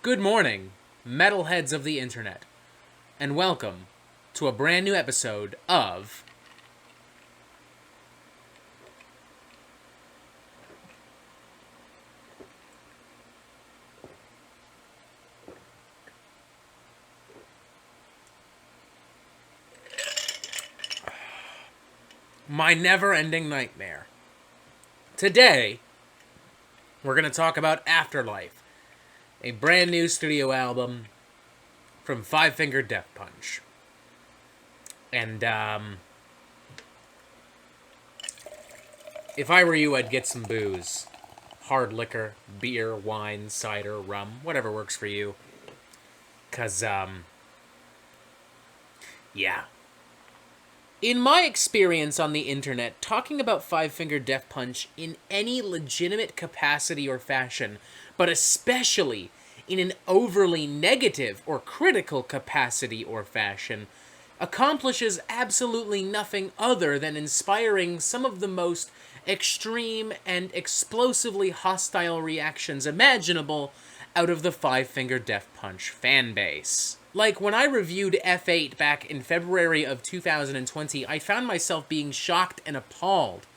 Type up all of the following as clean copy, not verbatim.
Good morning, metalheads of the internet, and welcome to a brand new episode of My Never-Ending Nightmare. Today, we're going to talk about AfterLife, a brand new studio album from Five Finger Death Punch. And, if I were you, I'd get some booze. Hard liquor, beer, wine, cider, rum, whatever works for you. 'Cause, yeah. In my experience on the internet, talking about Five Finger Death Punch in any legitimate capacity or fashion, but especially in an overly negative or critical capacity or fashion, accomplishes absolutely nothing other than inspiring some of the most extreme and explosively hostile reactions imaginable out of the Five Finger Death Punch fanbase. Like, when I reviewed F8 back in February of 2020, I found myself being shocked and appalled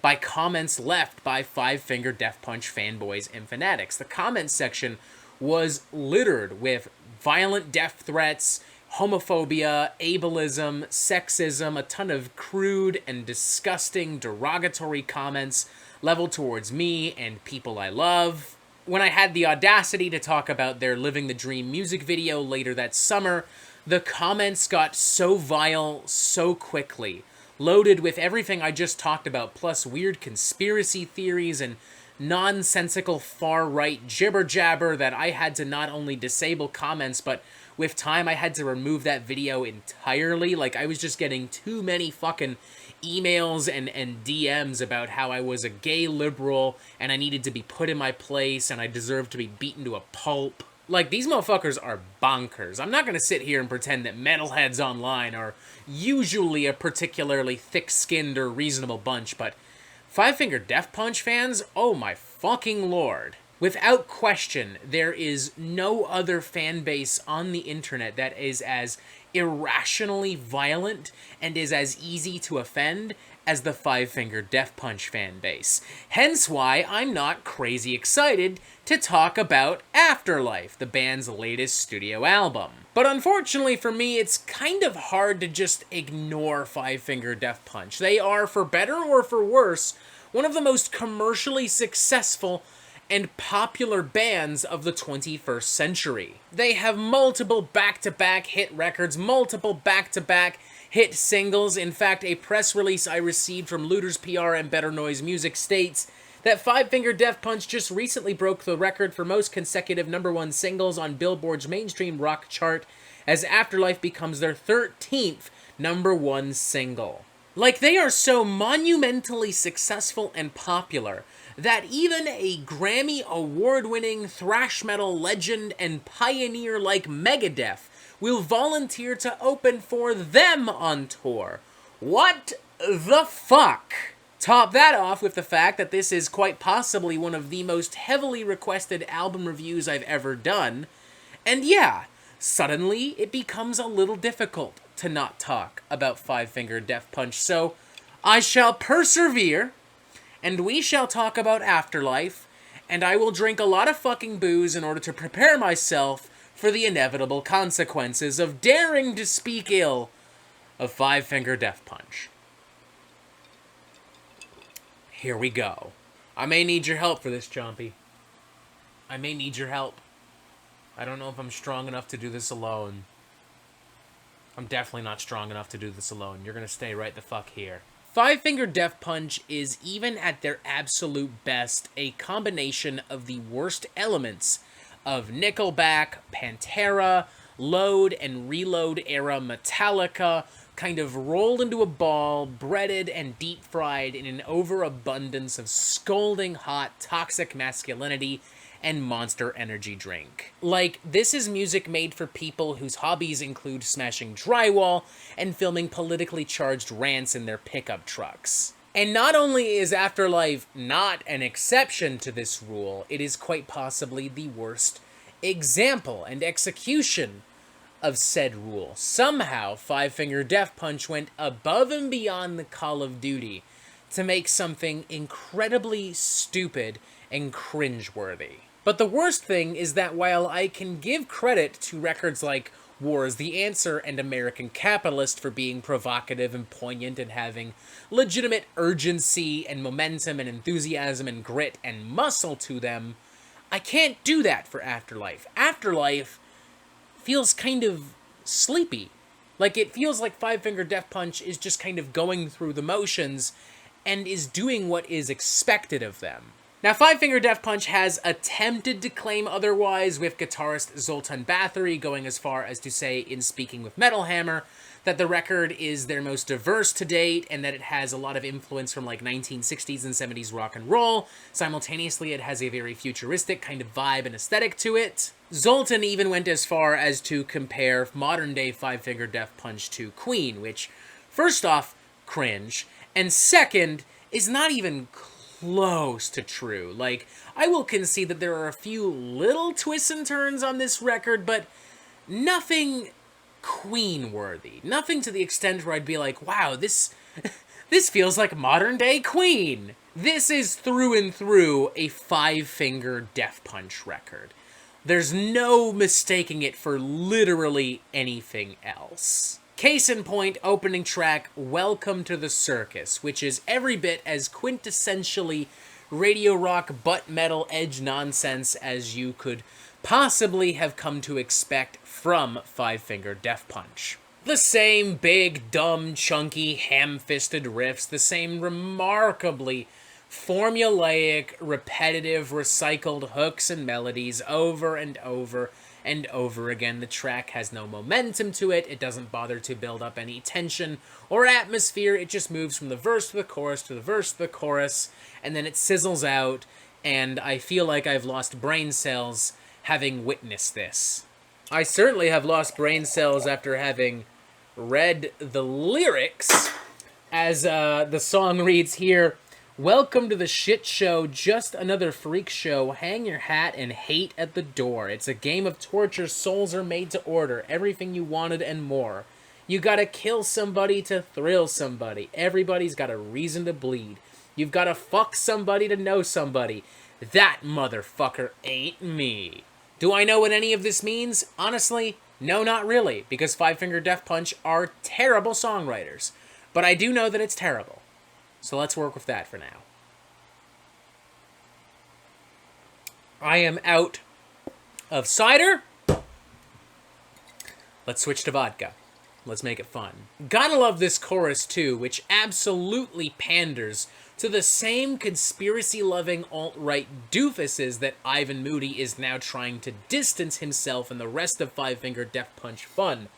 by comments left by Five Finger Death Punch fanboys and fanatics. The comments section was littered with violent death threats, homophobia, ableism, sexism, a ton of crude and disgusting derogatory comments leveled towards me and people I love. When I had the audacity to talk about their Living the Dream music video later that summer, the comments got so vile so quickly, loaded with everything I just talked about, plus weird conspiracy theories and nonsensical far-right jibber-jabber, that I had to not only disable comments, but with time I had to remove that video entirely. Like, I was just getting too many fucking emails and DMs about how I was a gay liberal and I needed to be put in my place and I deserved to be beaten to a pulp. Like, these motherfuckers are bonkers. I'm not gonna sit here and pretend that metalheads online are usually a particularly thick-skinned or reasonable bunch, but Five Finger Death Punch fans? Oh my fucking lord. Without question, there is no other fan base on the internet that is as irrationally violent and is as easy to offend as the Five Finger Death Punch fan base. Hence why I'm not crazy excited to talk about AfterLife, the band's latest studio album. But unfortunately for me, it's kind of hard to just ignore Five Finger Death Punch. They are, for better or for worse, one of the most commercially successful and popular bands of the 21st century. They have multiple back-to-back hit records, multiple back-to-back hit singles. In fact, a press release I received from Looters PR and Better Noise Music states that Five Finger Death Punch just recently broke the record for most consecutive #1 singles on Billboard's mainstream rock chart, as Afterlife becomes their 13th #1 single. Like, they are so monumentally successful and popular that even a Grammy award-winning thrash metal legend and pioneer like Megadeth will volunteer to open for them on tour. What the fuck? Top that off with the fact that this is quite possibly one of the most heavily requested album reviews I've ever done, and yeah, suddenly it becomes a little difficult to not talk about Five Finger Death Punch, so I shall persevere, and we shall talk about Afterlife, and I will drink a lot of fucking booze in order to prepare myself for the inevitable consequences of daring to speak ill of Five Finger Death Punch. Here we go. I may need your help for this, Chompy. I may need your help. I don't know if I'm strong enough to do this alone. I'm definitely not strong enough to do this alone. You're gonna stay right the fuck here. Five Finger Death Punch is, even at their absolute best, a combination of the worst elements of Nickelback, Pantera, Load and Reload era Metallica, kind of rolled into a ball, breaded and deep-fried in an overabundance of scalding hot toxic masculinity and Monster Energy drink. Like, this is music made for people whose hobbies include smashing drywall and filming politically charged rants in their pickup trucks. And not only is Afterlife not an exception to this rule, it is quite possibly the worst example and execution of said rule. Somehow, Five Finger Death Punch went above and beyond the Call of Duty to make something incredibly stupid and cringeworthy. But the worst thing is that while I can give credit to records like War is the Answer and American Capitalist for being provocative and poignant and having legitimate urgency and momentum and enthusiasm and grit and muscle to them, I can't do that for AfterLife. AfterLife feels kind of sleepy. Like, it feels like Five Finger Death Punch is just kind of going through the motions and is doing what is expected of them. Now, Five Finger Death Punch has attempted to claim otherwise, with guitarist Zoltan Bathory going as far as to say, in speaking with Metal Hammer, that the record is their most diverse to date, and that it has a lot of influence from, like, 1960s and 70s rock and roll. Simultaneously, it has a very futuristic kind of vibe and aesthetic to it. Zoltan even went as far as to compare modern-day Five Finger Death Punch to Queen, which, first off, cringe, and second, is not even close to true. Like, I will concede that there are a few little twists and turns on this record, but nothing Queen-worthy. Nothing to the extent where I'd be like, wow, this feels like modern-day Queen. This is through and through a Five Finger Death Punch record. There's no mistaking it for literally anything else. Case in point, opening track, Welcome to the Circus, which is every bit as quintessentially radio rock, butt metal, edge nonsense as you could possibly have come to expect from Five Finger Death Punch. The same big, dumb, chunky, ham-fisted riffs, the same remarkably formulaic, repetitive, recycled hooks and melodies over and over and over again. The track has no momentum to it. It doesn't bother to build up any tension or atmosphere. It just moves from the verse to the chorus to the verse to the chorus, and then it sizzles out, and I feel like I've lost brain cells having witnessed this. I certainly have lost brain cells after having read the lyrics, as the song reads here. Welcome to the shit show, just another freak show. Hang your hat and hate at the door. It's a game of torture, souls are made to order. Everything you wanted and more. You gotta kill somebody to thrill somebody. Everybody's got a reason to bleed. You've gotta fuck somebody to know somebody. That motherfucker ain't me. Do I know what any of this means? Honestly, no, not really, because Five Finger Death Punch are terrible songwriters. But I do know that it's terrible. So let's work with that for now. I am out of cider. Let's switch to vodka. Let's make it fun. Gotta love this chorus too, which absolutely panders to the same conspiracy-loving alt-right doofuses that Ivan Moody is now trying to distance himself and the rest of Five Finger Death Punch fun.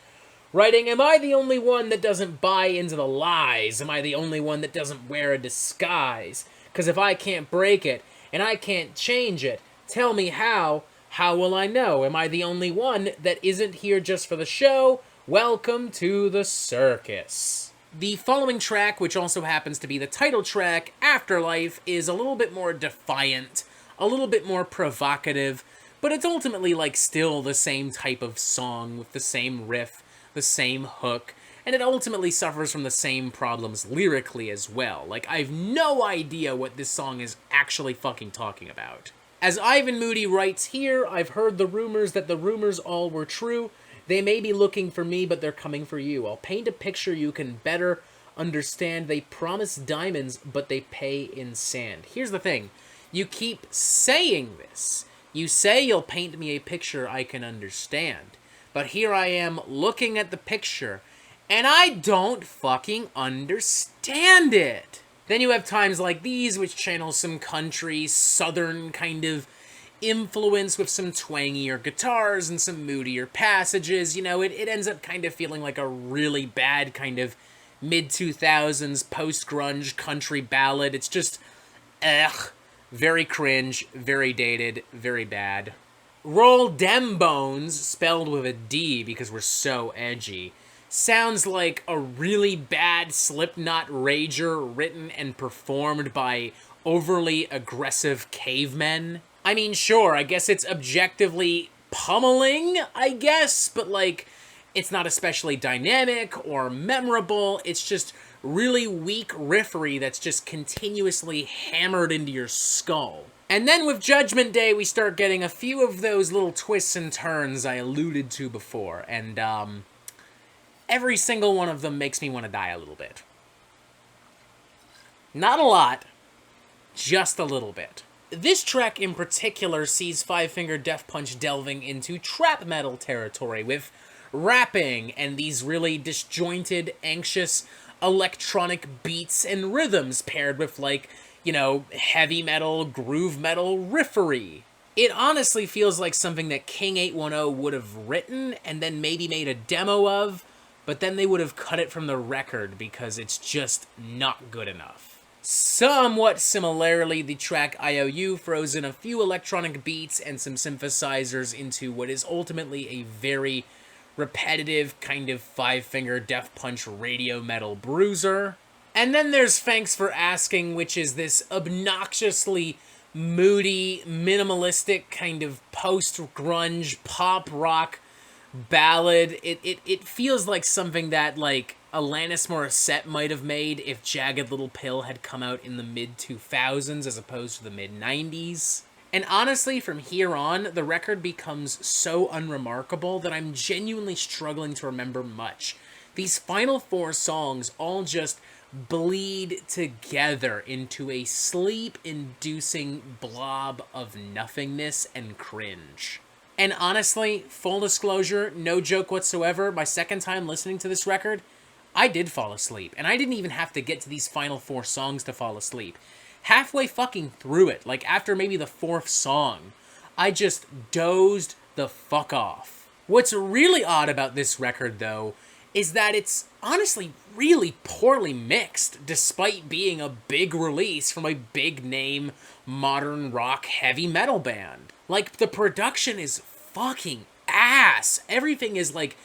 Writing, am I the only one that doesn't buy into the lies? Am I the only one that doesn't wear a disguise? Because if I can't break it, and I can't change it, tell me how will I know? Am I the only one that isn't here just for the show? Welcome to the circus. The following track, which also happens to be the title track, AfterLife, is a little bit more defiant, a little bit more provocative, but it's ultimately like still the same type of song with the same riff, the same hook, and it ultimately suffers from the same problems lyrically as well. Like, I've no idea what this song is actually fucking talking about. As Ivan Moody writes here, I've heard the rumors that the rumors all were true. They may be looking for me, but they're coming for you. I'll paint a picture you can better understand. They promise diamonds, but they pay in sand. Here's the thing. You keep saying this. You say you'll paint me a picture I can understand. But here I am looking at the picture, and I don't fucking understand it. Then you have times like these, which channel some country, southern kind of influence with some twangier guitars and some moodier passages. You know, it ends up kind of feeling like a really bad kind of mid-2000s post-grunge country ballad. It's just, very cringe, very dated, very bad. Roll Dem Bones, spelled with a D because we're so edgy, sounds like a really bad Slipknot rager written and performed by overly aggressive cavemen. I mean, sure, I guess it's objectively pummeling, I guess, but like, it's not especially dynamic or memorable. It's just really weak riffery that's just continuously hammered into your skull. And then with Judgment Day, we start getting a few of those little twists and turns I alluded to before, and every single one of them makes me want to die a little bit. Not a lot, just a little bit. This track in particular sees Five Finger Death Punch delving into trap metal territory with rapping and these really disjointed, anxious electronic beats and rhythms paired with, like, you know, heavy metal, groove metal riffery. It honestly feels like something that King 810 would have written and then maybe made a demo of, but then they would have cut it from the record because it's just not good enough. Somewhat similarly, the track IOU throws in a few electronic beats and some synthesizers into what is ultimately a very repetitive kind of Five Finger Death Punch radio metal bruiser. And then there's Thanks for Asking, which is this obnoxiously moody, minimalistic kind of post-grunge pop rock ballad. It feels like something that, like, Alanis Morissette might have made if Jagged Little Pill had come out in the mid-2000s as opposed to the mid-90s. And honestly, from here on, the record becomes so unremarkable that I'm genuinely struggling to remember much. These final 4 songs all just bleed together into a sleep-inducing blob of nothingness and cringe. And honestly, full disclosure, no joke whatsoever, my second time listening to this record, I did fall asleep, and I didn't even have to get to these final 4 songs to fall asleep. Halfway fucking through it, like after maybe the 4th song, I just dozed the fuck off. What's really odd about this record, though, is that it's honestly really poorly mixed, despite being a big release from a big-name modern rock heavy metal band. Like, the production is fucking ass. Everything is, like,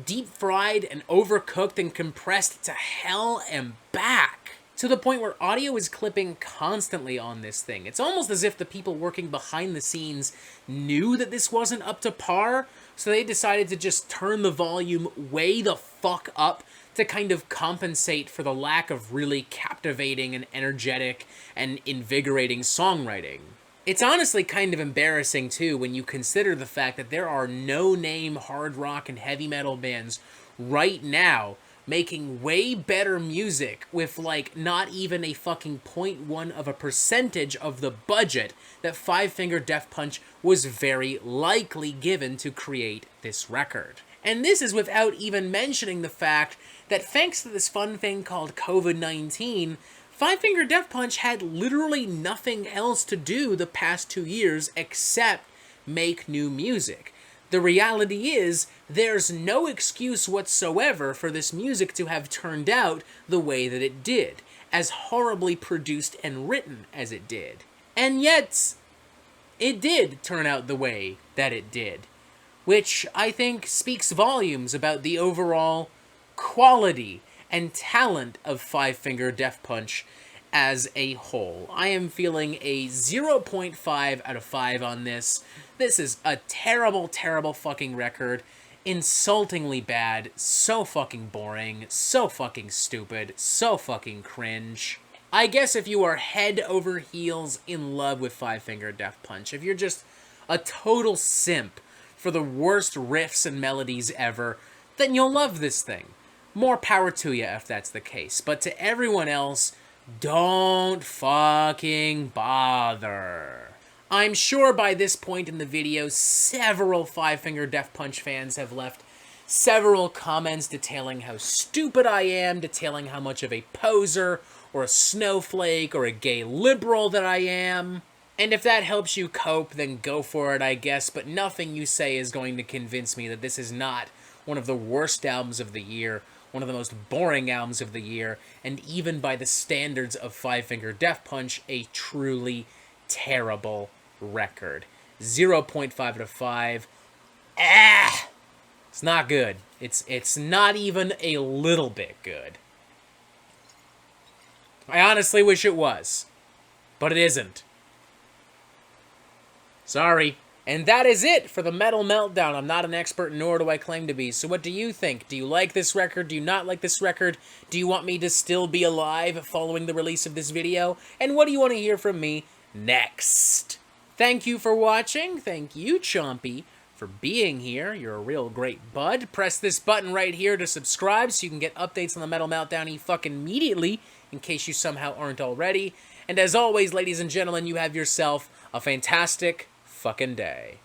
deep-fried and overcooked and compressed to hell and back, to the point where audio is clipping constantly on this thing. It's almost as if the people working behind the scenes knew that this wasn't up to par, so they decided to just turn the volume way the fuck up to kind of compensate for the lack of really captivating and energetic and invigorating songwriting. It's honestly kind of embarrassing, too, when you consider the fact that there are no-name hard rock and heavy metal bands right now making way better music with, like, not even a fucking 0.1% of the budget that Five Finger Death Punch was very likely given to create this record. And this is without even mentioning the fact that thanks to this fun thing called COVID-19, Five Finger Death Punch had literally nothing else to do the past 2 years except make new music. The reality is, there's no excuse whatsoever for this music to have turned out the way that it did, as horribly produced and written as it did. And yet, it did turn out the way that it did, which I think speaks volumes about the overall quality and talent of Five Finger Death Punch as a whole. I am feeling a 0.5 out of 5 on this. This is a terrible, terrible fucking record. Insultingly bad, so fucking boring, so fucking stupid, so fucking cringe. I guess if you are head over heels in love with Five Finger Death Punch, if you're just a total simp for the worst riffs and melodies ever, then you'll love this thing. More power to you if that's the case. But to everyone else, don't fucking bother. I'm sure by this point in the video, several Five Finger Death Punch fans have left several comments detailing how stupid I am, detailing how much of a poser or a snowflake or a gay liberal that I am. And if that helps you cope, then go for it, I guess, but nothing you say is going to convince me that this is not one of the worst albums of the year, one of the most boring albums of the year, and even by the standards of Five Finger Death Punch, a truly terrible record. 0.5 out of 5. It's not good. It's not even a little bit good. I honestly wish it was, but it isn't. Sorry. And that is it for the Metal Meltdown. I'm not an expert, nor do I claim to be. So what do you think? Do you like this record? Do you not like this record? Do you want me to still be alive following the release of this video? And what do you want to hear from me next? Thank you for watching. Thank you, Chompy, for being here. You're a real great bud. Press this button right here to subscribe so you can get updates on the Metal Meltdown fucking immediately, in case you somehow aren't already. And as always, ladies and gentlemen, you have yourself a fantastic fucking day.